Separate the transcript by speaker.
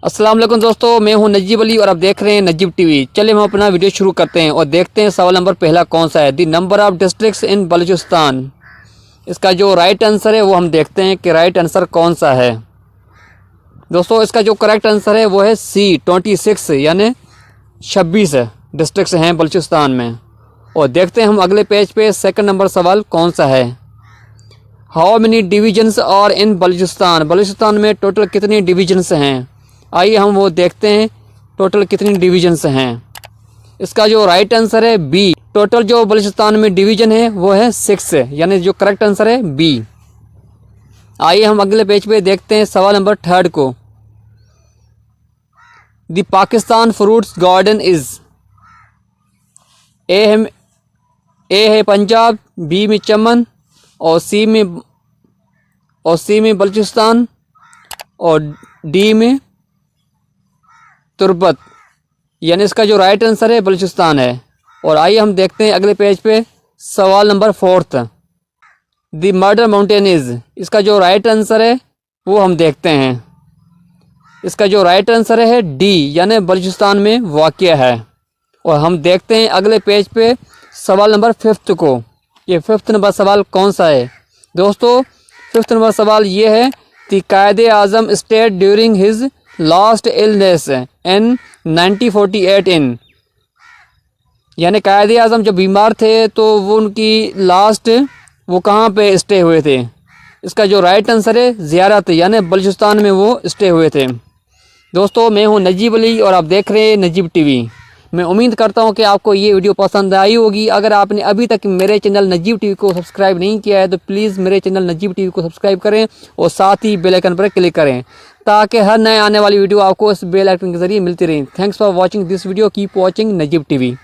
Speaker 1: अस्सलाम वालेकुम दोस्तों, मैं हूं नजीब अली और आप देख रहे हैं नजीब टीवी। चलिए हम अपना वीडियो शुरू करते हैं और देखते हैं सवाल नंबर पहला कौन सा है। दी नंबर ऑफ डिस्ट्रिक्ट्स इन बलूचिस्तान। इसका जो राइट आंसर है वो हम देखते हैं कि राइट आंसर कौन सा है। दोस्तों इसका जो करेक्ट आंसर है वो है सी 26 यानी 26 डिस्ट्रिक्ट्स हैं बलूचिस्तान में। और देखते हैं हम अगले पेज पे सेकंड नंबर सवाल कौन सा है। How many divisions are in Balochistan. Balochistan में टोटल कितनी डिविजन्स हैं। आइए हम वो देखते हैं टोटल कितनी डिविजन्स हैं। इसका जो राइट आंसर है बी। टोटल जो बलूचिस्तान में डिवीजन है वो है 6 यानी जो करेक्ट आंसर है बी। आइए हम अगले पेज पे देखते हैं सवाल नंबर थर्ड को। The Pakistan fruits garden is. A है पंजाब, बी में चमन और सी में बलूचिस्तान और डी में तुर्बत यानी इसका जो राइट आंसर है बलूचिस्तान है। और आइए हम देखते हैं अगले पेज पे सवाल number fourth. The murder mountain is. इसका जो राइट आंसर है वो हम देखते हैं। इसका जो राइट आंसर है डी यानी बलूचिस्तान में वाक़या है। और हम देखते हैं अगले पेज पे सवाल नंबर फिफ्थ को। ये फिफ्थ नंबर सवाल कौन सा है। दोस्तों फिफ्थ नंबर सवाल ये है कि Quaid Azam stayed during his last illness in 1948 in. यानी कायदे आज़म जब बीमार थे तो वो उनकी लास्ट वो कहाँ पे स्टे हुए थे। इसका जो राइट आंसर है ज़ियारत यानी बलूचिस्तान में वो स्टे हुए थे। दोस्तों मैं हूँ नजीब अली और आप देख रहे हैं नजीब टीवी। मैं उम्मीद करता हूँ कि आपको ये वीडियो पसंद आई होगी। अगर आपने अभी तक मेरे चैनल नजीब टीवी को सब्सक्राइब नहीं किया है तो प्लीज़ मेरे चैनल नजीब टीवी को सब्सक्राइब करें और साथ ही बेल आइकन पर क्लिक करें ताकि हर नए आने वाली वीडियो आपको इस बेल आइकन के जरिए मिलती रहे। Thanks for watching this video. Keep watching Najeeb TV.